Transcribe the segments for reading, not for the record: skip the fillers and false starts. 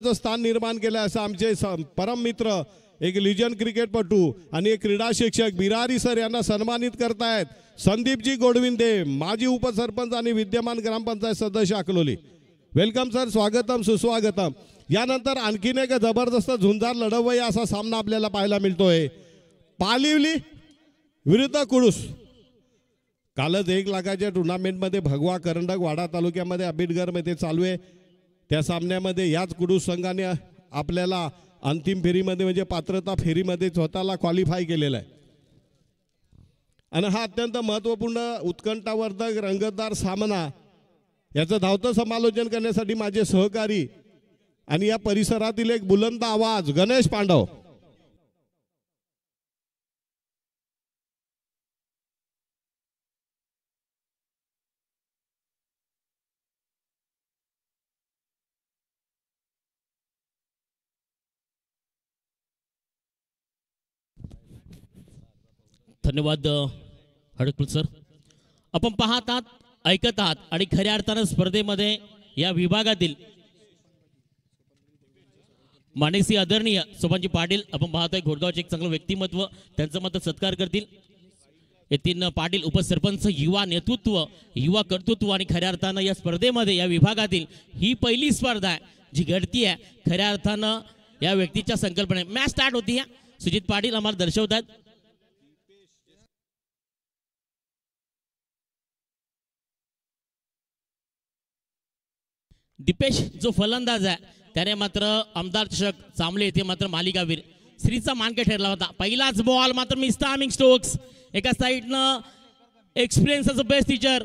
स्थान निर्माण केलं असं आमचे परम मित्र एक लिजन क्रिकेटपटू आणि एक क्रीडा शिक्षक बिरारी सर यांना सन्मानित करतायत संदीपजी गोडविंदे माजी उपसरपंच आणि विद्यमान ग्रामपंचायत सदस्य अकलोली। वेलकम सर, स्वागतम सुस्वागतम। यानंतर आणखीन एक जबरदस्त झुंजार लढवय्या असा सामना आपल्याला पाहायला मिळतोय पालिवली विरुद्ध कुडूस। कालच 1 लाखाच्या टुर्नामेंटमध्ये भगवा करंडक वाडा तालुक्यामध्ये आबिटगरमध्ये चालू आहे। त्या सामन्यामध्ये याच कुडूस संघाने आपल्याला अंतिम फेरीमध्ये म्हणजे पात्रता फेरीमध्ये स्वतःला क्वालिफाय केलेला आहे आणि हा अत्यंत महत्त्वपूर्ण उत्कंठावर्धक रंगतदार सामना याचं धावतं समालोचन करण्यासाठी माझे सहकारी आणि या परिसरातील एक बुलंद आवाज गणेश पांडव। धन्यवाद हडकुल सर। आपण पाहत आहात, ऐकत आहात आणि खऱ्या अर्थाने स्पर्धेमध्ये या विभागातील मानसी आदरणीय सोपानजी पाटील आपण पाहतोय घोडगावचे एक चांगलं व्यक्तिमत्व, त्यांचं मत सत्कार करतील। येथील पाटील उपसरपंच युवा नेतृत्व युवा कर्तृत्व आणि खऱ्या अर्थानं या स्पर्धेमध्ये या विभागातील ही पहिली स्पर्धा आहे जी घडती आहे। खऱ्या अर्थानं या व्यक्तीच्या संकल्पने मॅच स्टार्ट होती आहे। सुजित पाटील आम्हाला दर्शवतात। दीपेश जो फलंदाज आहे त्याने मात्र आमदार चषक चांबले येथे मात्र मालिकावीर श्रीचा मानके ठरला होता। पहिलाच बॉल मात्र मिस टायमिंग स्टोक्स एका साइडनं experience as a best teacher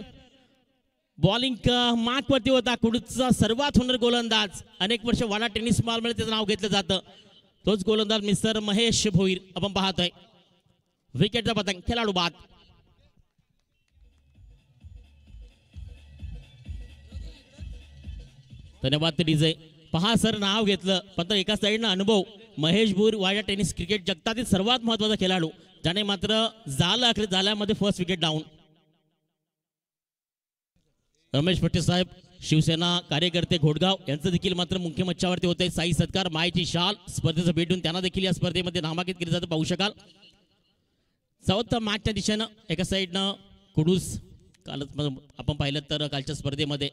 bowling mark वरती होता। कुडूसचा सर्वात होणार गोलंदाज अनेक वर्ष वाडा टेनिस बॉलमध्ये त्याचं नाव घेतलं जातं तोच गोलंदाज मिस्टर महेश भोईर आपण पाहतोय। विकेटचा पतंग खेळाडू बाद। धन्यवाद डीजे। पहा सर नाव घेतलं पण तो एका साइडनं अनुभव महेश भोईर वाडा टेनिस क्रिकेट जगतातील सर्वात महत्त्वाचा खेळाडू ज्याने मात्र झाल्यामध्ये फर्स्ट विकेट डाऊन। रमेश पट्टे साहेब शिवसेना कार्यकर्ते घोडगाव यांचं देखील मात्र मुख्य मंचावरती होते। साई सत्कार मायेची शाल स्पर्धेचं भेटून त्यांना देखील या स्पर्धेमध्ये नामांकित केलं जातं पाहू शकाल। चौथ्या मॅचच्या दिशेनं एका साइडनं कुडूस कालच आपण पाहिलं तर कालच्या स्पर्धेमध्ये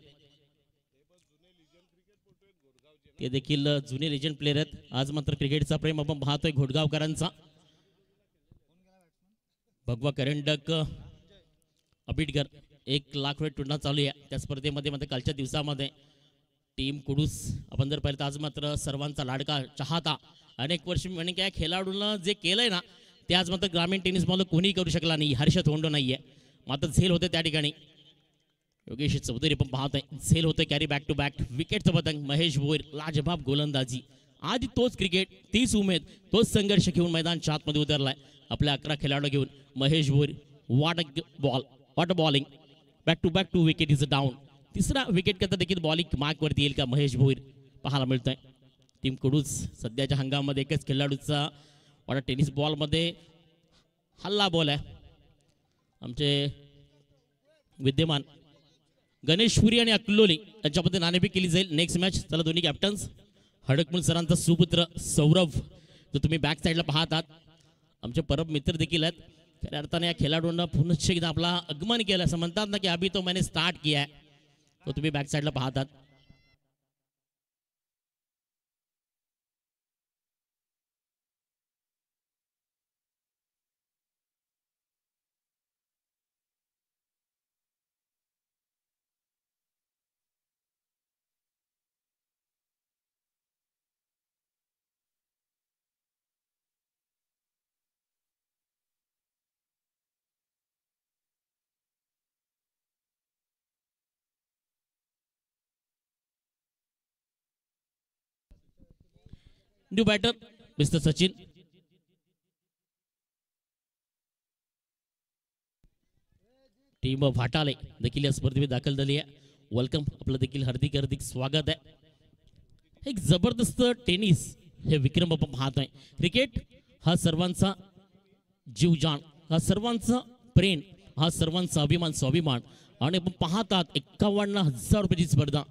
ते देखील जुने लेजंड प्लेयर आहेत। आज मात्र क्रिकेटचा प्रेम आपण पाहतोय घोडगावकरांचा। भगवा करंडक आबिटगर 1 लाख रुपये टुर्ना चालू आहे त्या स्पर्धेमध्ये मात्र कालच्या दिवसामध्ये टीम कुडूस आपण जर पाहिलं तर आज मात्र सर्वांचा लाडका चाहता अनेक वर्ष म्हणजे काय खेळाडूंना जे केलंय ना ते आज मात्र ग्रामीण टेनिस बॉल कोणी करू शकला नाही। हर्षद होंडो नाहीये मात्र झेल होते त्या ठिकाणी। योगेश चौधरी पण पाहतोय झेल होते कॅरी बॅक टू बॅक विकेटचं पतंग महेश भोईर लाजबाब गोलंदाजी। आज तोच क्रिकेट तीच उमेद तोच संघर्ष घेऊन मैदानच्या आतमध्ये उतरलाय आपल्या 11 खेळाडू घेऊन Mahesh Bhoir. What bowling back to wicket is down. तिसरा विकेट करता देखील बॉलिंग मार्क वरती येईल का महेश भोईर पाहायला मिळतोय। टीम कुडूस सध्याच्या हंगामामध्ये एकच खेळाडूचा वाडा टेनिस बॉलमध्ये हल्ला बॉल आहे आमचे विद्यमान गणेशपुरी आणि अकलोली यांच्यामध्ये नाणेफेक केली जाईल। नेक्स्ट मॅच चला दोन्ही कॅप्टन्स हडकमुल सरांचा सुपुत्र सौरभ जो तुम्ही बॅक साईडला पाहत आहात आमचे परम मित्र देखील आहेत। खऱ्या अर्थाने या खेळाडूंना पुनश्च एकदा आपला आगमन केलं असं म्हणतात ना की अभी तो मैंने स्टार्ट किया है तो तुम्ही बॅक साईडला पाहत आहात। New batter mister Sachin. Team भाटाले देखील या स्पर्धेत दाखल झाली आहे। वेलकम आपलं देखील हार्दिक स्वागत आहे। एक जबरदस्त टेनिस हे विक्रम आपण पाहतोय। क्रिकेट हा सर्वांचा जीवजान हा सर्वांचा प्रेम हा सर्वांचा अभिमान स्वाभिमान आणि आपण पाहतात 51,000 रुपयाची स्पर्धा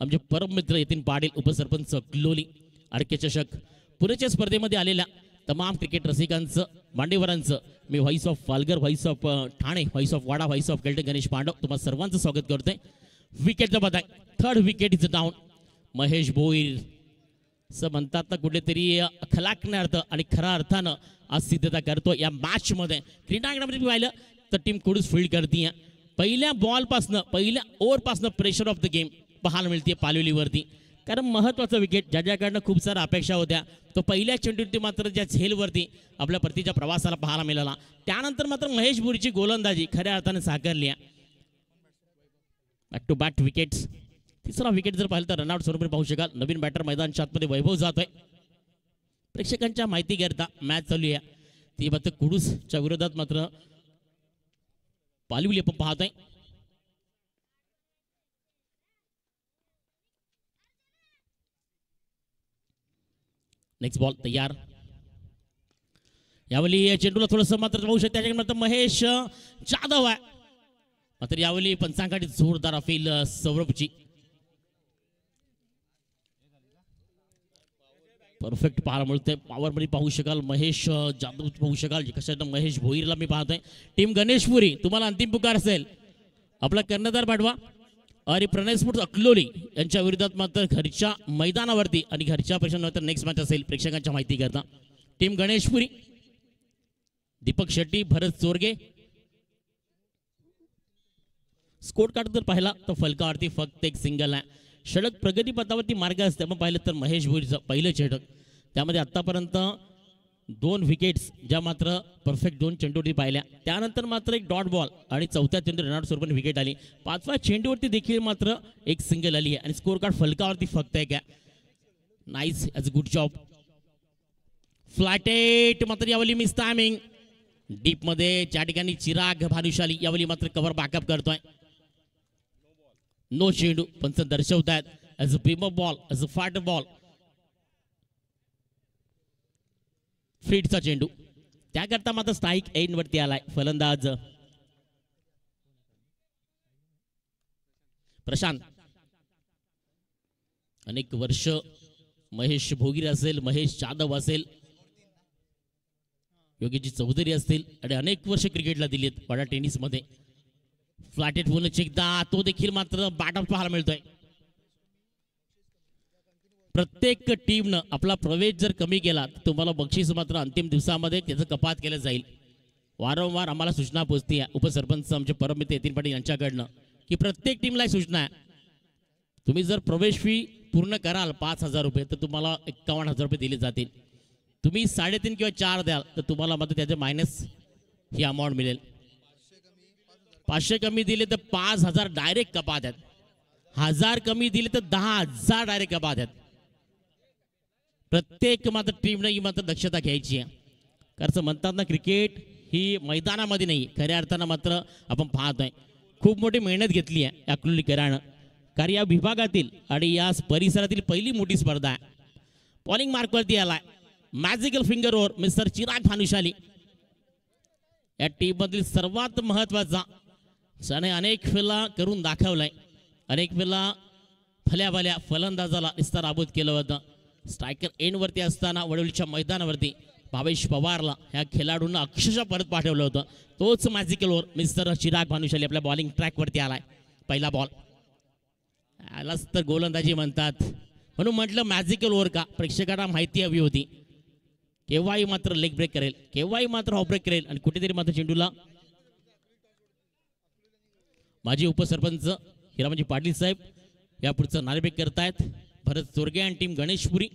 आमचे परममित्र यतीन पाटील उपसरपंच क्लोली आरके चषक पुण्याच्या स्पर्धेमध्ये आलेल्या तमाम क्रिकेट रसिकांचं मांडेवरांचं मी voice of Palghar, voice of Thane, voice of Wada, voice of केल्टन गणेश पांडव तुम्हाला सर्वांचं स्वागत करतोय. विकेटचा बघाय third wicket is down. Mahesh Bhoir असं म्हणतात ना कुठेतरी खलाकण्या अर्थ आणि खऱ्या अर्थानं आज सिद्धता करतो या मॅच मध्ये. क्रीडांगणामध्ये पाहिलं तर टीम कुडूस फील्ड करते. पहिल्या बॉलपासनं पहिल्या ओव्हरपासनं प्रेशर ऑफ द गेम पाहायला मिळते पालवलीवरती. कारण महत्त्वाचं विकेट ज्याच्याकडनं खूप साऱ्या अपेक्षा होत्या तो पहिल्या चेंडूवरती मात्र ज्या झेलवरती आपल्या परतीच्या प्रवासाला पाहायला मिळाला. त्यानंतर मात्र महेश भोईरची गोलंदाजी खऱ्या अर्थाने साकारली. Back to back wickets. तिसरा विकेट जर पाहिलं तर रनआउट स्वरूपाने पाहू शकाल. नवीन बॅटर मैदानच्या आतमध्ये वैभव जातोय. प्रेक्षकांच्या माहिती करता मॅच चालू आहे ती मात्र कुडूसच्या विरोधात मात्र पालवली आपण पाहतोय. नेक्स्ट बॉल तयार. यावेळी चेंडूला थोडंसं मात्र पाहू शकता त्याच्याकडे मात्र महेश जाधव आहे. मात्र यावेळी पंचांगाची जोरदार अपील सौरभची. परफेक्ट पाहायला मिळतंय. पॉवरमध्ये पाहू शकाल महेश जाधव पाहू शकाल. कशा महेश भोईरला मी पाहतोय. टीम गणेशपुरी तुम्हाला अंतिम पुकार असेल आपला कर्णधार पाठवा आणि प्रणय स्पोर्ट्स अकलोली यांच्या विरोधात मात्र घरच्या मैदानावरती आणि घरच्या पेक्षा नेक्स्ट मॅच असेल. प्रेक्षकांच्या माहिती करता टीम गणेशपुरी दीपक शेट्टी, भरत चोरगे. स्कोर कार्ड जर पाहिला तर फलकावरती फक्त एक सिंगल आहे. षटक प्रगती पथावरती मार्ग असते. आपण पाहिलं तर महेश भोईरचं पहिलं षटक त्यामध्ये आतापर्यंत 2 विकेट्स ज्या मात्र परफेक्ट 2 चेंडूवरती पाहिल्या. त्यानंतर मात्र एक डॉट बॉल आणि चौथ्या चेंडू रनआउट स्वरूपाने विकेट आली. 5व्या चेंडूवरती देखील मात्र एक सिंगल आली आहे आणि स्कोर कार्ड फलकावरती फक्त एक आहे. Nice as a good job. फ्लॅटेट मात्र यावेळी मिस टायमिंग. डीप मध्ये ज्या ठिकाणी चिराग भानुशाली यावेळी मात्र कव्हर बॅकअप करतोय. नो चेंडू पंच दर्शवत आहेत as a beamer ball, as a faster ball. फ्रीडचा चेंडू त्याकरता मात्र स्ट्राईक एंड वरती आलाय. फलंदाज प्रशांत. अनेक वर्ष महेश भोईर असेल, महेश जाधव असेल, योगीजी चौधरी असतील आणि अनेक वर्ष क्रिकेटला दिलीत वाडा टेनिस मध्ये. फ्लॅटेट होऊन एकदा तो देखील मात्र बॅटअप पाहायला मिळतोय. प्रत्येक टीमनं आपला प्रवेश जर कमी केला तर तुम्हाला बक्षीस मात्र अंतिम दिवसामध्ये त्याचं कपात केलं जाईल. वारंवार आम्हाला सूचना पोहोचते उपसरपंच आमचे परममित्र यतीन पाटील यांच्याकडनं की प्रत्येक टीमला सूचना आहे तुम्ही जर प्रवेश फी पूर्ण कराल 5,000 रुपये तर तुम्हाला 51,000 रुपये दिले जातील. तुम्ही 3.5 किंवा 4 द्याल तर तुम्हाला मात्र त्याचे मायनस ही अमाऊंट मिळेल. 500 कमी दिले तर 5,000 डायरेक्ट कपात आहेत. 1,000 कमी दिले तर 10,000 डायरेक्ट कपात आहेत. प्रत्येक मात्र टीमने ही मात्र दक्षता घ्यायची आहे. कारण म्हणतात ना क्रिकेट ही मैदानामध्ये नाही खऱ्या अर्थानं मात्र आपण पाहतोय खूप मोठी मेहनत घेतली आहे या अकलूलीकरानं. कारण या विभागातील आणि या परिसरातील पहिली मोठी स्पर्धा आहे. बॉलिंग मार्कवरती आलाय magical finger over mister Chirag Bhanushali. या टीम मधील सर्वात महत्वाचा त्याने अनेक वेळा करून दाखवलाय. अनेक वेळा भल्या भल्या फलंदाजाला निस्तार आबूद केलं होतं. स्ट्रायकर एंडवरती असताना वडवलीच्या मैदानावरती भावेश पवारला ह्या खेळाडूंना अक्षरशः परत पाठवलं होतं. तोच magical over mister Chirag Bhanushali आपल्या बॉलिंग ट्रॅकवरती आलाय. पहिला बॉल यालाच तर गोलंदाजी म्हणतात म्हणून म्हटलं मॅजिकल ओव्हर का. प्रेक्षकांना माहिती हवी होती केव्हाही मात्र लेग ब्रेक करेल, केव्हाही मात्र ऑफ ब्रेक करेल आणि कुठेतरी मात्र चेंडूला माजी उपसरपंच हिरामजी पाटील साहेब या पुढचं नाणेफेक करतायत. भरत चोरगे आणि टीम गणेशपुरी.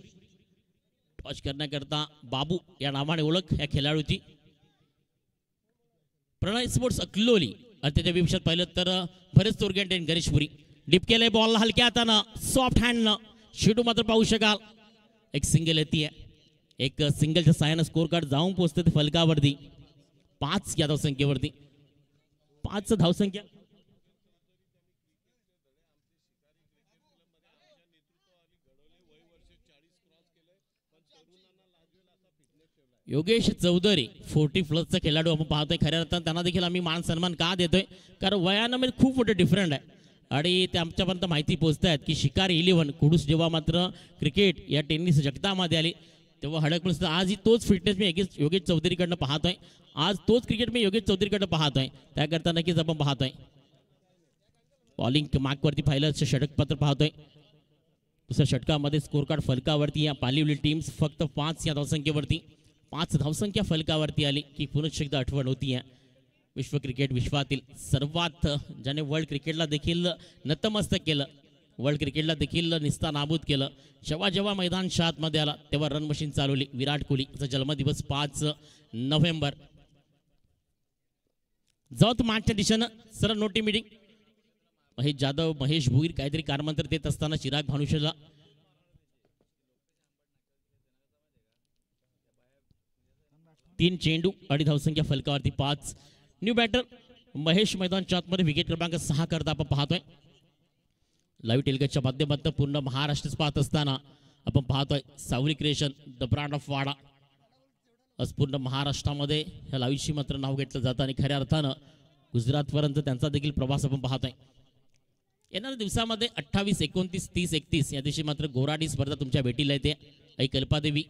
टॉच करण्याकरता बाबू या नावाने ओळख या खेळाडूची. प्रणय स्पोर्ट्स अकलोली आणि त्याच्या विषयात पाहिलं तर भरत चोरगे आणि टीम गणेशपुरी. डिप केलंय बॉलला हलक्या हातानं सॉफ्ट हँडनं. चेंडू मात्र पाहू शकाल एक सिंगल येते. एक सिंगलच्या साहाय्यानं स्कोर कार्ड जाऊन पोहोचते ते फलकावरती 5 या धावसंख्येवरती. 5 धावसंख्या. योगेश चौधरी 40+ खेळाडू आपण पाहतोय. खऱ्या अर्थानं त्यांना देखील आम्ही मान सन्मान का देतोय कारण वयानं मध्ये खूप मोठे डिफरंट आहे. आणि ते आमच्यापर्यंत माहिती पोहोचत आहेत की शिकारी 11 कुडूस जेव्हा मात्र क्रिकेट या टेनिस जगतामध्ये आली तेव्हा हडकपूर आजही तोच फिटनेस मी योगेश चौधरीकडनं पाहतोय. आज तोच क्रिकेट मी योगेश चौधरीकडनं पाहतोय. त्याकरता नक्कीच आपण पाहतोय बॉलिंग मार्कवरती पाहिलं षटकपत्र पाहतोय. दुसऱ्या षटकामध्ये स्कोर कार्ड फलकावरती या पालिवली टीम्स फक्त 5 या धावसंख्येवरती 5 धावसंख्या फलकावरती आली की पुनश्च एकदा आठवण होती या विश्व क्रिकेट विश्वातील सर्वात ज्याने वर्ल्ड क्रिकेटला देखील नतमस्तक केलं, वर्ल्ड क्रिकेटला देखील निस्तानाबूत केलं. जेव्हा जेव्हा मैदान शातमध्ये आला तेव्हा रन मशीन चालवली. विराट कोहलीचा जन्मदिवस 5 नोव्हेंबर. जाऊत मागच्या दिशेनं सरळ नोटी मीटिंग महेश जाधव, महेश भोईर काहीतरी कारमंत्र देत असताना चिराग भानुशाला तीन चेंडू आणि धावसंख्या फलकावरती 5. न्यू बॅटर महेश मैदान मध्ये विकेट क्रमांक 6 करता आपण पाहतोय. लाईव्ह टेलिकास्टच्या माध्यमातून पूर्ण महाराष्ट्रच पाहत असताना आपण पाहतोय सावरी क्रिएशन द ब्रँड ऑफ वाडा. आज पूर्ण महाराष्ट्रामध्ये ह्या लाईव्हची मात्र नाव घेतलं जातं आणि खऱ्या अर्थानं गुजरातपर्यंत त्यांचा देखील प्रवास आपण पाहतोय. येणाऱ्या दिवसामध्ये 28, 29, 30, 31 या दिवशी मात्र गोराडी स्पर्धा तुमच्या भेटीला येते. आई कल्पादेवी,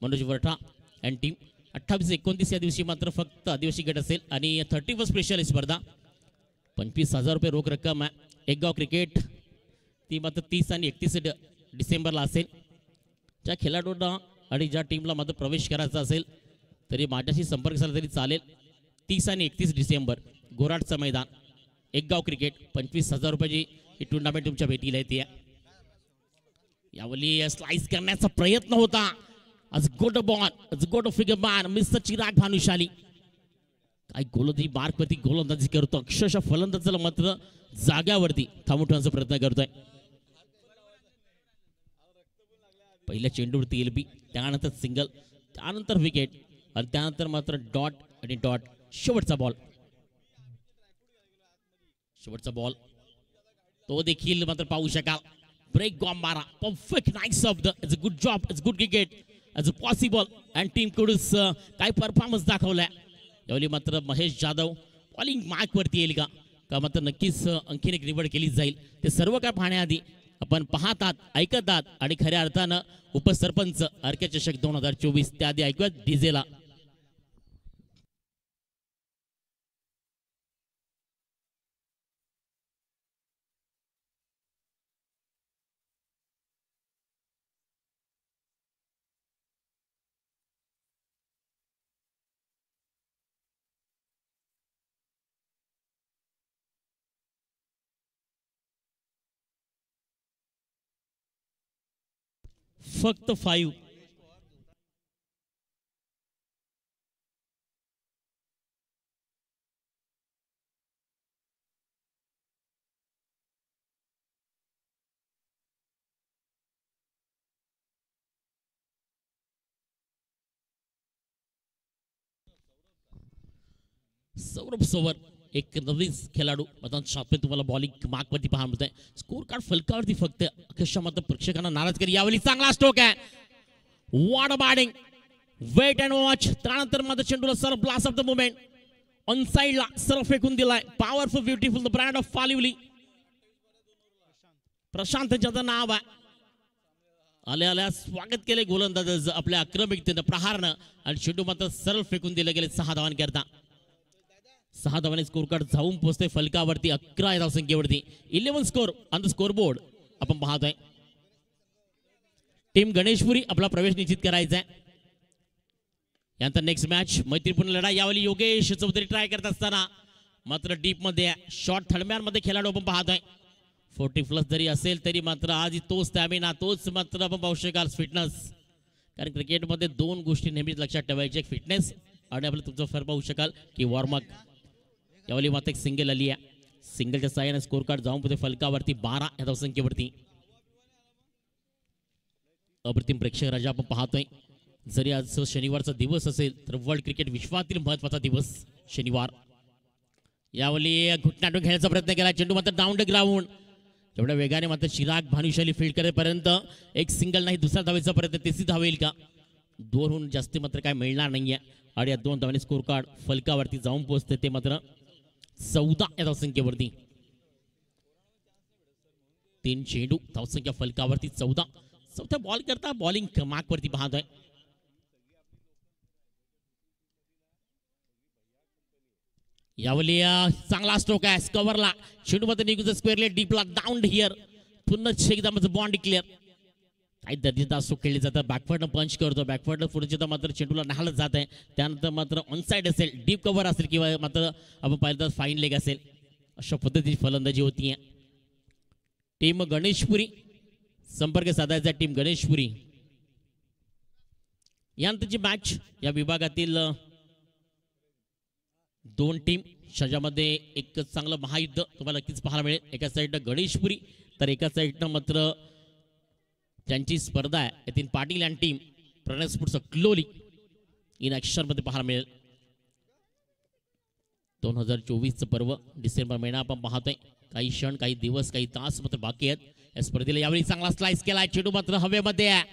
मनोज वरठा अँड टीम. 28, 29 या दिवशी मात्र फक्त आदिवासी गट असेल आणि 31 स्पेशल स्पर्धा 25,000 रुपये रोख रक्कम आहे. एक गाव क्रिकेट ती मात्र 30 आणि 31 डिसेंबरला असेल. ज्या खेळाडूंना आणि ज्या टीमला मात्र प्रवेश करायचा असेल तरी माझ्याशी संपर्क झाला तरी चालेल. 30 आणि 31 डिसेंबर गोराडचं मैदान एक गाव क्रिकेट 25,000 रुपयाची ही टुर्नामेंट तुमच्या भेटीला येते. यावेळी स्लाइस करण्याचा प्रयत्न होता. आज गोड बॉल, आज गोड फिगर बार मिस्टर चिराग भानुशाली काय गोलंदाजी मार्कवरती गोलंदाजी करतो. अक्षरशः फलंदाजाला मात्र जाग्यावरती थांबून ठेवण्याचा प्रयत्न करतोय. पहिल्या चेंडूवरती एलबी, त्यानंतर सिंगल, त्यानंतर विकेट आणि त्यानंतर मात्र डॉट आणि डॉट. शेवटचा बॉल तो देखील मात्र पाहू शकाल. ब्रेक गॉम मारा, perfect nice of the it's a good job, it's good cricket as a possible and team कडूस काय परफॉर्मन्स दाखवलाय. यावेळी मात्र महेश जाधव बॉलिंग मार्कवरती येईल का मात्र नक्कीच आणखीन एक निवड केली जाईल. ते सर्व काय पाहण्याआधी आपण पाहतात, ऐकतात आणि खऱ्या अर्थानं उपसरपंच अर्के चषक 2024 त्याआधी ऐकूयात डीजेला. फक्त 5. सौरभ सोवर एक नवीन खेळाडू मैदान शापे तुम्हाला बॉलिंग मार्कवरती पाहायला मिळत आहे. स्कोर कार्ड फलकावरती फक्त अक्षरशः मात्र प्रेक्षकांना नाराज करी. यावेळी चांगला स्ट्रोक आहे. What batting, wait and watch. त्यानंतर मात्र चेंडूला सर्व blast of the movement on साइडला सर्व फेकून दिलाय. Powerful, beautiful the brand of Palivali. Prashant ज्याचं नाव आहे. आल्या स्वागत केले गोलंदाज आपल्या आक्रमकतेनं प्रहारनं आणि चेंडू मात्र सरळ फेकून दिले गेले 6 धावांकरता. 6 धावांनी स्कोर कार्ड जाऊन पोहोचते फलकावरती 11 धावसंख्येवरती. 11 score on the score board आपण पाहतोय. टीम गणेशपुरी आपला प्रवेश निश्चित करायचा आहे. यानंतर नेक्स्ट मॅच मैत्रीपूर्ण लढाई. यावेळी योगेश चौधरी ट्राय करत असताना मात्र डीप मध्ये शॉर्ट थडम्यांमध्ये खेळाडू आपण पाहतोय. 40+ जरी असेल तरी मात्र आज तोच स्टॅमिना, तोच मात्र आपण पाहू शकाल फिटनेस. कारण क्रिकेटमध्ये 2 गोष्टी नेहमीच लक्षात ठेवायच्या, एक फिटनेस आणि आपलं तुमचं फरक पाहू शकाल की वॉर्मअप. यावेळी मात्र एक सिंगल आली आहे. सिंगलच्या साहाय्याने स्कोर कार्ड जाऊन पुढे फलकावरती 12 या धावसंख्येवरती. अप्रतिम प्रेक्षक राजा आपण पाहतोय. जरी आज शनिवारचा दिवस असेल तर वर्ल्ड क्रिकेट विश्वातील महत्वाचा दिवस शनिवार. यावेळी घुटण्यातून खेळण्याचा प्रयत्न केला. चेंडू मात्र डाऊन द ग्राउंड. एवढ्या वेगाने मात्र चिराग भानुशाली फील्ड करेपर्यंत एक सिंगल नाही, दुसरा धावेचा प्रयत्न, तिसरी धाव येईल का? 2हून जास्ती मात्र काय मिळणार नाहीये आणि या 2 धावांनी स्कोर कार्ड फलकावरती जाऊन पोहोचते ते मात्र 14 या धावसंख्येवरती. 3 चेंडू, धावसंख्या फलकावरती 14. चौथ्या बॉल करता बॉलिंग क्रमांकवरती पाहतोय. यावली चांगला स्ट्रोक आहे कव्हरला, चेंडू मध्ये निघून स्क्वेअरले डीपला डाऊन हिअर. पुन्हा एकदा माझं बॉन्ड क्लिअर. काही दर्जेदार स्ट्रोक खेळले जातात. बॅकवर्डनं पंच करतो, बॅकवर्डनं पुढे मात्र चेंडूला ढालत जात आहे. त्यानंतर मात्र ऑनसाइड असेल, डीप कव्हर असेल किंवा मात्र आपण पाहिलं तर फाईन लेग असेल. अशा पद्धतीची फलंदाजी होती. टीम गणेशपुरी संपर्क साधायचा. टीम गणेशपुरी यानंतरची मॅच या विभागातील 2 टीम, ज्यामध्ये एक चांगलं महायुद्ध तुम्हाला नक्कीच पाहायला मिळेल. एका साईडनं गणेशपुरी तर एका साईडनं मात्र ज्यांची स्पर्धा आहे यातील पाटील आणि टीम प्रणय स्पोर्ट्स क्लोली इन ॲक्शन मध्ये पाहायला मिळेल. 2024चं पर्व डिसेंबर महिना आपण पाहतोय. काही क्षण, काही दिवस, काही तास मात्र बाकी आहेत या स्पर्धेला. यावेळी चांगला स्लाइस केला, चेंडू मात्र हवेमध्ये आहे.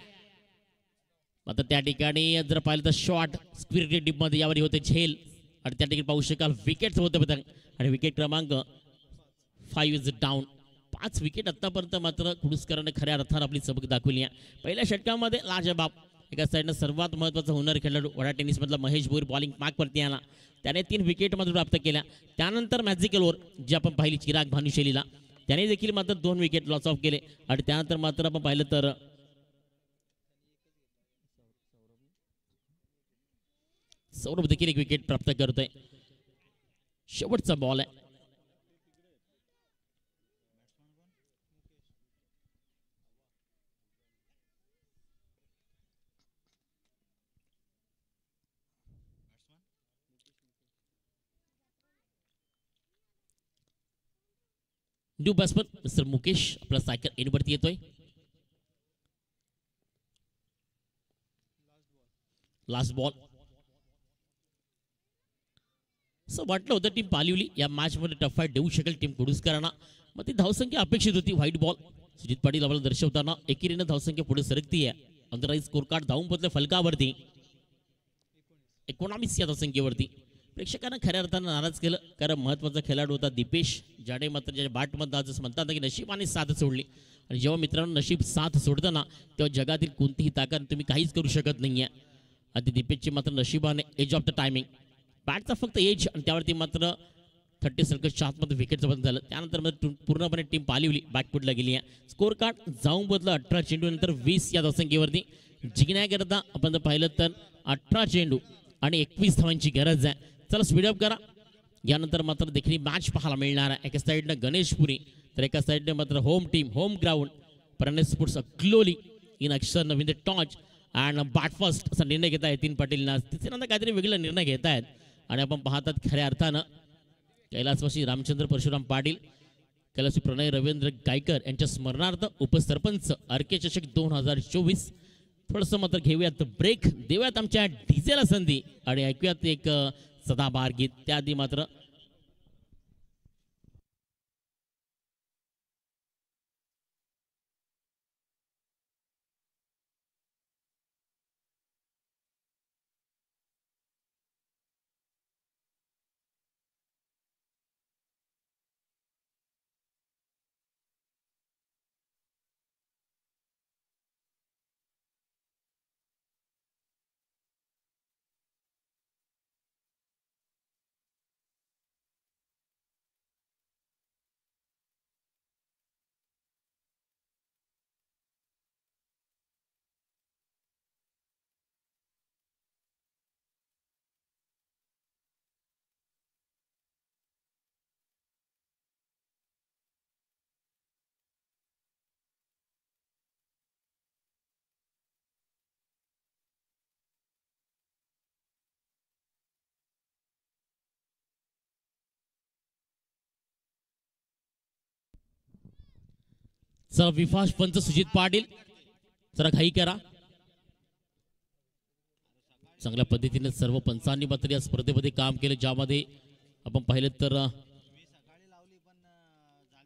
मात्र त्या ठिकाणी जर पाहिलं तर शॉट स्क्वेअर डीप मध्ये यावेळी होते झेल आणि त्या ठिकाणी पाहू शकाल विकेट होते पतंग आणि विकेट क्रमांक 5 इज डाऊन. 5 विकेट आतापर्यंत मात्र कुडूसकरांनी खऱ्या अर्थानं आपली चमक दाखवली आहे. पहिल्या षटकामध्ये लाजबाब एका साईडनं सर्वात महत्त्वाचा हुनर खेळाडू वडा टेनिसमधला महेश भोईर बॉलिंग मार्कवरती आला. त्याने 3 विकेट मात्र प्राप्त केल्या. त्यानंतर मॅजिकल ओव्हर जी आपण पाहिली चिराग भानुशैलीला, त्याने देखील मात्र 2 विकेट लॉस ऑफ केले. आणि त्यानंतर मात्र आपण पाहिलं तर सौरभ देखील 1 विकेट प्राप्त करतोय. शेवटचा बॉल आहे. न्यू बॅट्समन मिस्टर मुकेश आपला सायकल एनवरती येतोय. Last ball. असं वाटलं होतं टीम पालिवली या मॅच मध्ये टफ फाईट देऊ शकेल टीम कुडूसकरांना. मग ती धावसंख्या अपेक्षित होती. व्हाईट बॉल सुजित पाटील आपल्याला दर्शवताना एकेरीनं धावसंख्या पुढे सरकती आहे. अंतराळी स्कोर कार्ड धावून पोचले फलकावरती 19 या धावसंख्येवरती. प्रेक्षकांना खऱ्या अर्थानं नाराज केलं, कारण महत्त्वाचा खेळाडू होता दीपेश, ज्याने मात्र ज्याच्या बॅटमध्ये आज म्हणतात की नशिबाने साथ सोडली. आणि जेव्हा मित्रांनो नशीब साथ सोडतं ना, तेव्हा जगातील कोणतीही ताकद तुम्ही काहीच करू शकत नाही आहे. आणि दीपेशची मात्र नशिबाने एज ऑफ द टायमिंग, बॅटचा फक्त एज आणि त्यावरती मात्र 30 सर्कलच्या आतमध्ये विकेटचं बंद झालं. त्यानंतर मात्र पूर्णपणे टीम पालिवली बॅकफुटला गेली आहे. स्कोर कार्ड जाऊन बदलं 18 चेंडू नंतर 20 या धावसंख्येवरती. जिंकण्याकरता आपण जर पाहिलं तर 18 चेंडू आणि 21 धावांची गरज आहे. चला स्पीडअप करा. यानंतर मात्र देखील मॅच पाहायला मिळणार आहे. एका साईडनं गणेशपुरी तर एका साईडने मात्र home team home ground Pranay sports क्लोली इन ॲक्शन नवीन the toss and bat first असा निर्णय घेत आहे यतीन पाटील. तिसऱ्यांदा काहीतरी वेगळा निर्णय घेत आहेत आणि आपण पाहतात खऱ्या अर्थानं कैलासवासी रामचंद्र परशुराम पाटील, कैलासी प्रणय रवींद्र गायकर यांच्या स्मरणार्थ उपसरपंच आरके चषक 2024. थोडंसं मात्र घेऊयात ब्रेक, देऊयात आमच्या डीजेला संधी आणि ऐकूयात एक सदाबहार गीत. त्याआधी मात्र चला विभाष पंच सुजित पाटील जरा घाई करा. चांगल्या पद्धतीने सर्व पंचांनी मात्र या स्पर्धेमध्ये काम केलं, ज्यामध्ये आपण पाहिलं तर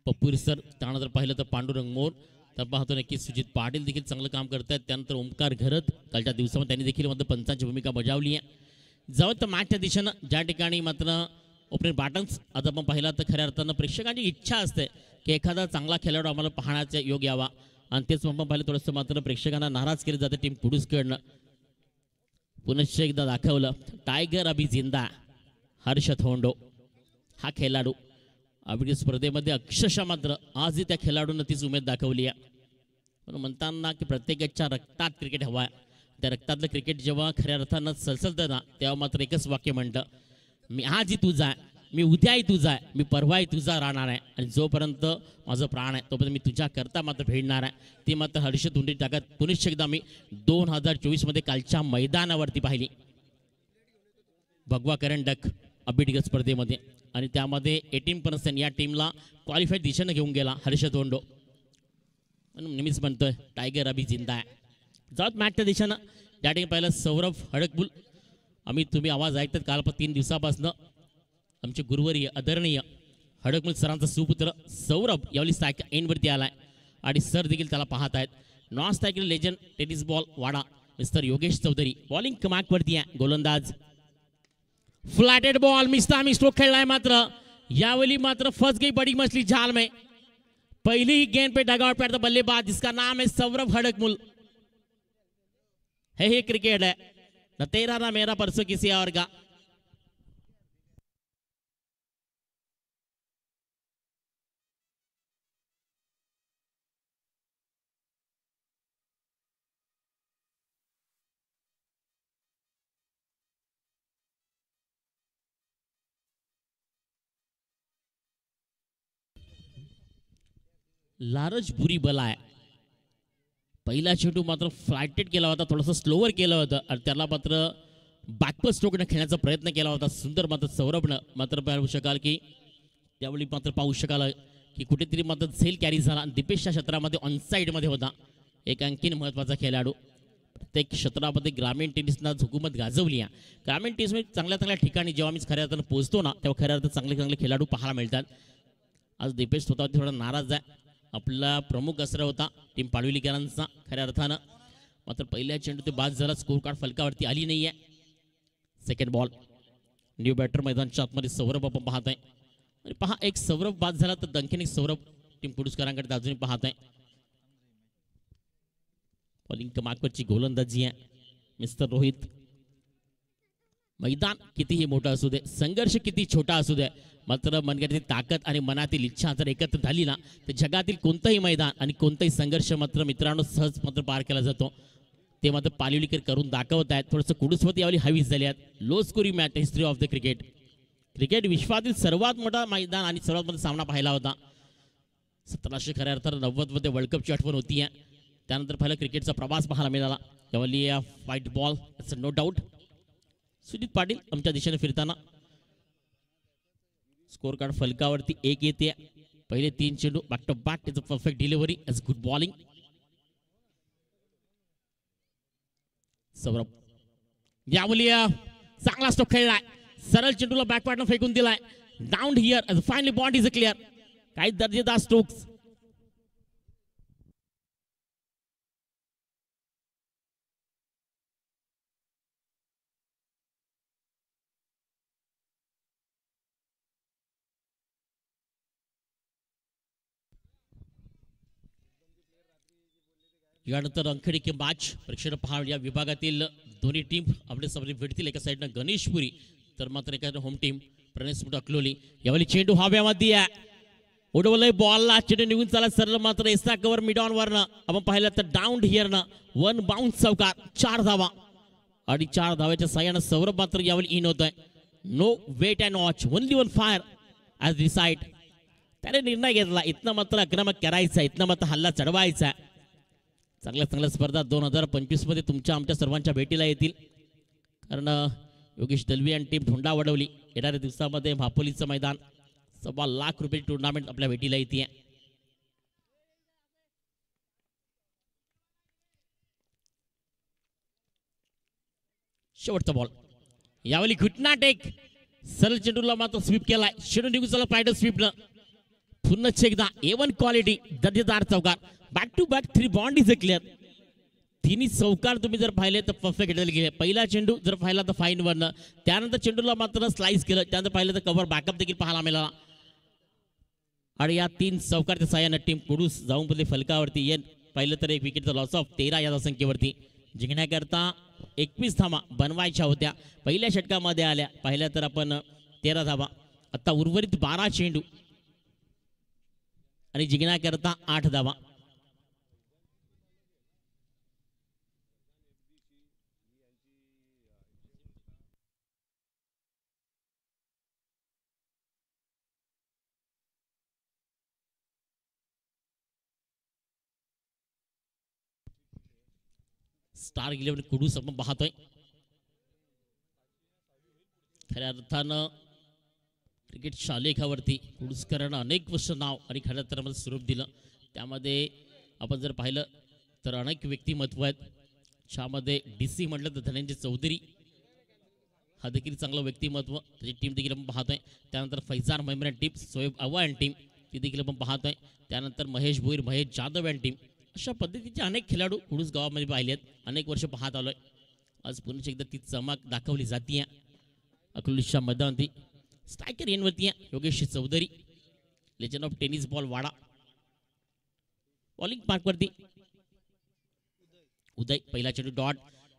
पप्पूर सर, त्यानंतर पाहिलं तर पांडुरंग मोर, तर पाहतो नक्की सुजित पाटील देखील चांगलं काम करतात. त्यानंतर ओमकार घरत कालच्या दिवसामध्ये त्यांनी देखील मात्र पंचांची भूमिका बजावली आहे. जावं तर मॅचच्या दिशेनं ज्या ठिकाणी मात्र ओपनिंग बॅटन्स आज आपण पाहिला तर खऱ्या अर्थानं प्रेक्षकांची इच्छा असते की एखादा चांगला खेळाडू आम्हाला पाहण्याचा योग यावा आणि तेच आपण पाहिलं थोडंसं मात्र प्रेक्षकांना नाराज केलं जातं टीम कुडूसकडनं. पुनश्च एकदा दाखवलं टायगर अभि जिंदा हर्ष थोंडो हा खेळाडू अभि स्पर्धेमध्ये अक्षरशः मात्र आजही त्या खेळाडूनं तीच उमेद दाखवली आहे. म्हणून म्हणताना की प्रत्येकाच्या रक्तात क्रिकेट हवा आहे. त्या रक्तातलं क्रिकेट जेव्हा खऱ्या अर्थानं सलसलतं ना तेव्हा मात्र एकच वाक्य म्हणतं मी आजही तुझा आहे, मी उद्याही तुझा आहे, मी परवाही तुझा राहणार आहे आणि जोपर्यंत माझं प्राण आहे तोपर्यंत मी तुझ्या करता मात्र भेटणार आहे. ती मात्र हर्ष धुंडी टाकत पुनश्च एकदा मी 2024 मध्ये कालच्या मैदानावरती पाहिली भगवा करंडक अबिडगर स्पर्धेमध्ये आणि त्यामध्ये 18% या टीमला क्वालिफाईड दिशेनं घेऊन गेला हर्ष धोंडो. म्हणून नेहमीच म्हणतोय टायगर अभि जिंदा आहे. जात मॅचच्या दिशेनं त्या ठिकाणी पाहिलं सौरभ हडकबुल. आम्ही तुम्ही आवाज ऐकतात काल 3 दिवसापासून आमचे गुरुवर्य आदरणीय हडकबुल सरांचा सुपुत्र सौरभ यावेळी स्ट्राईक एंडवरती आलाय आणि सर देखील त्याला पाहत आहेत. नॉन स्ट्राईकर लेजंड टेनिस बॉल वाडा मिस्टर योगेश चौधरी बॉलिंग कमाकवरती आहे. गोलंदाज फ्लॅटेड बॉल मिस्ता स्ट्रोक खेळलाय मात्र यावेळी मात्र फंस गई बड़ी मछली जाल में. पहली ही गेंद पे डगआउट पे बल्लेबाज जिसका नाम है सौरभ हडकमुल. है क्रिकेट है न तेरा ना मेरा परसों किसी और का. लारज बुरी बला आहे. पहिला चेंडू मात्र फ्लायटेड केला होता, थोडंसं स्लोवर केलं होतं आणि त्याला मात्र बॅकवर्ड स्ट्रोकने खेळण्याचा प्रयत्न केला होता. सुंदर मात्र सौरभनं मात्र पाहू शकाल की त्यावेळी मात्र पाहू शकाल की कुठेतरी मात्र झेल कॅरी झाला आणि दीपेशच्या क्षेत्रामध्ये ऑनसाईडमध्ये होता. एक आणखीन महत्त्वाचा खेळाडू. प्रत्येक क्षेत्रामध्ये ग्रामीण टेनिसना हुकूमत गाजवली आहे. ग्रामीण टेनिसमध्ये चांगल्या चांगल्या ठिकाणी जेव्हा मी खऱ्या अर्थानं पोहोचतो ना तेव्हा खऱ्या अर्थानं चांगले चांगले खेळाडू पाहायला मिळतात. आज दीपेश स्वतःवरती थोडा नाराज आहे. आपला प्रमुख असरा होता टीम पाडविलीकरांचा खऱ्या अर्थानं मात्र पहिल्या चेंडू ते बाद झाला. स्कोर कार्ड फलकावरती आली नाही आहे. सेकंड बॉल न्यू बॅटर मैदानच्या आतमध्ये सौरभ आपण पाहत आहे आणि पहा एक सौरभ बाद झाला तर दणकेन एक सौरभ टीम पुरस्कारांकडे अजूनही पाहत आहे. बॉलिंग कमाकवरची गोलंदाजी आहे मिस्टर रोहित. मैदान कितीही मोठं असू दे, संघर्ष किती छोटा असू दे, मात्र मनगटातील ताकद आणि मनातील इच्छा जर एकत्र झाली ना तर जगातील कोणतंही मैदान आणि कोणताही संघर्ष मात्र मित्रांनो सहज मात्र पार केला जातो. ते मात्र पालिवलीकर करून दाखवत आहेत. थोडंसं कुडूसवती यावेळी हवीच झाली आहेत. Low scoring match history of the cricket. Cricket विश्वातील सर्वात मोठा मैदान आणि सर्वात मोठा सामना पाहिला होता 1700 खऱ्या अर्थानं 90 मध्ये वर्ल्ड कपची आठवण होती आहे. त्यानंतर पहिला क्रिकेटचा प्रवास पाहायला मिळाला. यावेळी fight ball it's no doubt. Sujit Patil आमच्या दिशेने फिरताना स्कोर कार्ड फलकावरती 1 येते. पहिले 3 चेंडू बॅक टू बॅक त्याचं perfect delivery as good bowling. Saurabh यावेळी चांगला स्ट्रोक खेळलाय. सरळ चेंडूला बॅक पार्टनं फेकून दिलाय. Down here as finally ball is clear. काही दर्जेदार स्ट्रोक्स. यानंतर अंखेडी के मॅच प्रेक्षक पहाड या विभागातील दोन्ही टीम आपल्या समोर भेटतील. एका साईडनं गणेशपुरी तर मात्र एका होम टीम प्रणेश अकलोली. यावेळी चेंडू हव्यामध्ये आहे. उडवलंय बॉलला. चेंडू निघून चालला सरळ मात्र एस्ता कव्हर मिड ऑन वरनं आपण पाहिलं तर डाऊन हिअरनं 1 बाउन्स चौकार 4 धावा आणि 4 धाव्याच्या साह्यानं सौरभ मात्र यावेळी इन होतोय. No wait and watch only 1 fire as decide. त्याने निर्णय घेतला इथनं मात्र आक्रमक करायचा, इथनं मात्र हल्ला चढवायचा. चांगल्या चांगल्या स्पर्धा 2025 मध्ये तुमच्या आमच्या सर्वांच्या भेटीला येतील. कारण योगेश दलवी आणि टीम धोंडा वडवली. येणाऱ्या दिवसामध्ये भापोलीचं मैदान 1.25 लाख रुपये टुर्नामेंट आपल्या भेटीला येते. शेवटचा बॉल यावेळी घुटना टेक सरळ चेंडूला मात्र स्वीप केलाय. चेंडू निघून चला पायडर स्वीपनं पुन्हा एकदा A1 क्वालिटी दर्जेदार चौकार. Back to back 3 bond is clear. तिन्ही चौकार तुम्ही जर पाहिले तर परफेक्ट हिटल गेले. पहिला चेंडू जर पाहिला तर फाईन वरनं, त्यानंतर चेंडूला मात्र स्लाइस केलं, त्यानंतर पाहिलं तर कव्हर बॅकअप देखील पाहायला मिळाला. आणि या 3 चौकारच्या साह्यानं टीम कुडूस जाऊन पडली फलकावरती. पाहिलं तर एक विकेटचा लॉस ऑफ 13 या धावसंख्येवरती. जिंकण्याकरता 21 धावा बनवायच्या होत्या, पहिल्या षटकामध्ये आल्या. पाहिल्या तर आपण 13 धावा. आता उर्वरित 12 चेंडू आणि जिंकण्याकरता 8 धावा. स्टार 11 कुडूस आपण पाहतोय. खऱ्या अर्थानं क्रिकेट शालेखावरती कुडूसकरांना अनेक वर्ष नाव आणि खऱ्या अर्थानं स्वरूप दिलं. त्यामध्ये आपण जर पाहिलं तर अनेक व्यक्तिमत्व आहेत. ज्यामध्ये DC म्हटलं तर धनंजय चौधरी हा देखील चांगलं व्यक्तिमत्व, त्याची टीम देखील आपण पाहतोय. त्यानंतर फैजान मेमरन टीम, सोएब अव्वा टीम ती देखील आपण पाहतोय. त्यानंतर महेश भोईर, महेश जाधव यांनी टीम. अशा पद्धतीचे अनेक खेळाडू कुडूस गावामध्ये पाहिले आहेत, अनेक वर्ष पाहत आलोय. आज पुन्हा एकदा ती चमक दाखवली जाते. अकलूजच्या मैदानावरती स्ट्रायकर यांवरती Yogesh Chaudhari, legend of tennis ball Wada. Bowling पार्कवरती उदय, पहिला चेंडू डॉट,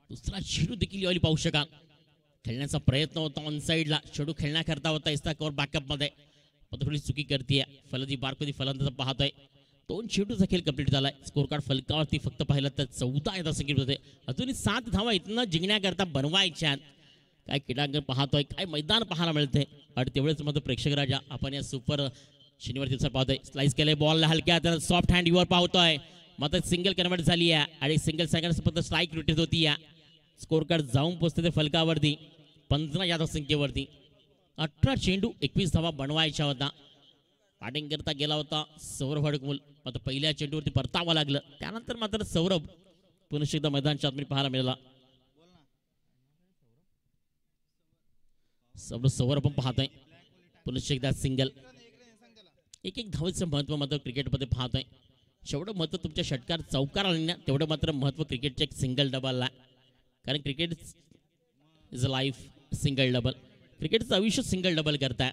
दुसरा चेंडू देखील यावेळी पाहू शकाल. खेळण्याचा प्रयत्न होता ऑन साईडला, चेंडू खेळण्याकरता होता इसता कव्हर बॅकअपमध्ये, पण थोडी चुकी करते. फलंदाजी बारकोदी फलंदाज पाहतोय. 2 चेंडूचा खेळ कंप्लीट झालाय. स्कोर कार्ड फलकावरती फक्त पाहिलं तर 14 या संख्येत होते. अजूनही 7 धावा इथनं जिंकण्याकरता बनवायच्या. काय क्रीडांगण पाहतोय, काय मैदान पाहायला मिळते. आणि तेवढेच मात्र प्रेक्षक राजा आपण या सुपर शनिवार दिवसा पाहतोय. स्लाइस केले बॉल हलक्या तर सॉफ्ट हँड युवर पाहतोय. मात्र सिंगल कन्वर्ट झाली आहे आणि सिंगल सेकंड फक्त स्ट्राईक रिटेट होती. स्कोर कार्ड जाऊन पोहोचते ते फलकावरती 15 या संख्येवरती. 18 चेंडू 21 धावा बनवायच्या होता. बॅटिंग करता गेला होता सौरभ हडकमुल, मात्र पहिल्या चेंडूवरती परतावं लागलं. त्यानंतर मात्र सौरभ पुन्हा एकदा मैदानाच्या आतमध्ये पाहायला मिळाला. सौरभ पण पाहतोय पुन्हा एकदा सिंगल. एक धावेचं महत्व मात्र क्रिकेटमध्ये पाहतोय. जेवढं महत्व तुमच्या षटकार चौकार आले ना, तेवढं मात्र महत्व क्रिकेटच्या एक सिंगल डबलला. कारण cricket is a life single double. क्रिकेटचं आयुष्य सिंगल डबल करताय.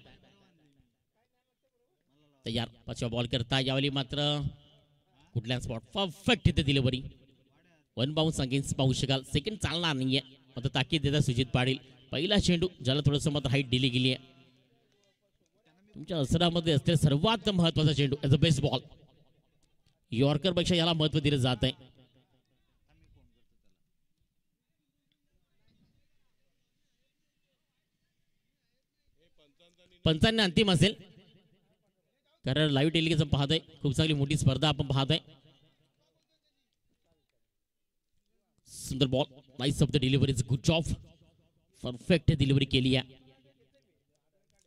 तयार 5वा बॉल करता यावेळी मात्र कुठल्या स्पॉट परफेक्ट इथे डिलिव्हरी. 1 बाउन्स अगेन्स्ट पाहू शकाल. सेकंड चालणार नाहीये, मात्र ताकीद देतात सुजित पाटील. पहिला चेंडू ज्याला थोडंसं मात्र हाईट दिली गेली आहे. तुमच्या असरामध्ये असलेला सर्वात महत्वाचा चेंडू as a best ball. Yorker पेक्षा याला महत्व दिलं जात आहे. पंचांनी अंतिम असेल, कारण लाईव्ह टेलिकास्ट पाहतोय. खूप चांगली मोठी स्पर्धा आपण पाहतोय. सुंदर ball, nice of the delivery, good job, perfect delivery केली आहे.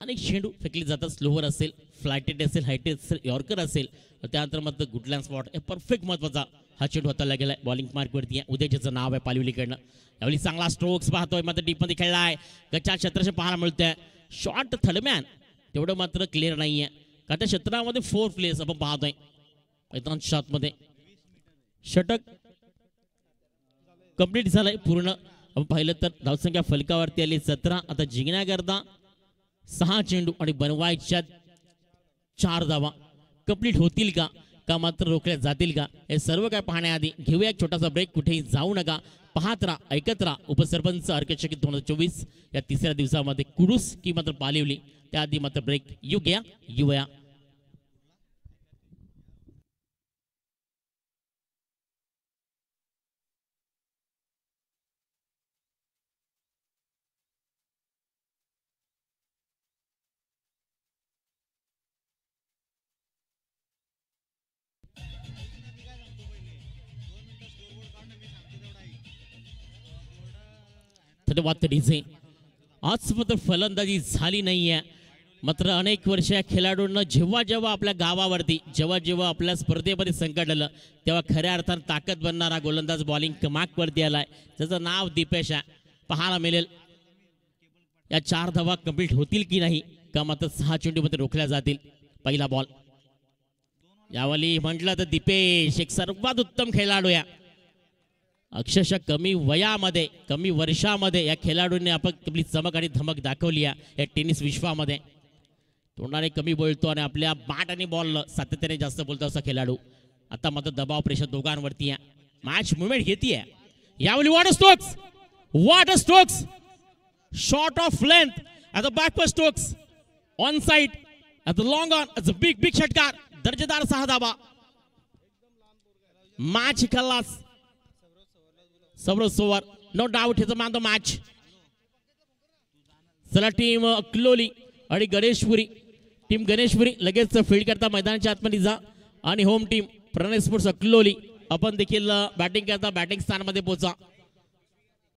अनेक चेंडू फेकले जातात, स्लोवर असेल, फ्लायटेड असेल, हायटेड असेल, यॉर्कर असेल, त्यानंतर मात्र गुडलँड स्पॉट हे परफेक्ट महत्वाचा हा चेंडू हाताला गेलाय. बॉलिंग मार्कवरती आहे. उदयचं नाव आहे पालिवलीकडनं. यावेळी चांगला स्ट्रोक्स पाहतोय, मात्र डीपमध्ये खेळलाय. गच्चा क्षेत्राशी पाहायला मिळतोय. शॉर्ट थर्डमॅन तेवढं मात्र क्लिअर नाहीये. का त्या क्षेत्रामध्ये 4 प्लेस आपण पाहतोय. मैदान शॉटमध्ये षटक कंप्लीट झालंय पूर्ण. आपण पाहिलं तर धावसंख्या फलकावरती आली 17. आता जिंकण्याकरता 6 चेंडू आणि बनवायच्या 4 धावा. कंप्लीट होतील का मात्र रोखल्या जातील का, हे सर्व काय पाहण्याआधी घेऊया एक छोटासा ब्रेक. कुठेही जाऊ नका, पाहत राहा, ऐकत राहा. उपसरपंच अर्केचकित 2024 या 3ऱ्या दिवसामध्ये कुडूस की मात्र पालिवली. त्याआधी मात्र ब्रेक येऊया. धन्यवाद डीजे. आज मात्र फलंदाजी झाली नाहीये, मात्र अनेक वर्ष या खेळाडूंना जेव्हा आपल्या गावावरती जेव्हा आपल्या स्पर्धेमध्ये संकट आलं, तेव्हा खऱ्या अर्थानं ताकद बनणारा गोलंदाज बॉलिंग कमाकवरती आलाय. त्याचं नाव दीपेश आहे. पाहायला मिळेल या 4 धावा कंप्लीट होतील की नाही, का मात्र 6 चेंडूमध्ये रोखल्या जातील. पहिला बॉल यावेळी म्हटलं तर दीपेश एक सर्वात उत्तम खेळाडू आहे. अक्षरशः कमी वयामध्ये कमी वर्षामध्ये या खेळाडूंनी आपली चमक आणि धमक दाखवली आहे या टेनिस विश्वामध्ये. तोंडाने कमी बोलतो आणि आपल्या बॅट आणि बॉल सातत्याने जास्त बोलतो असा खेळाडू. आता मात्र दबाव प्रेशर दोघांवरती आहे. मॅच मुवमेंट घेतीये यावेळी. What a strokes short of length at the backward strokes on side at the long on at the big षटकार. दर्जेदार 6 धावा. मॅच खल्लास. Over no doubt his man the match. चला टीम अकलोली आणि Ganeshpuri. Team Ganeshpuri लगेच field करता मैदानाच्या आतमध्ये जा आणि home team Pranay sports Akloli आपण देखील बॅटिंग करता बॅटिंग स्थानामध्ये पोहोचा.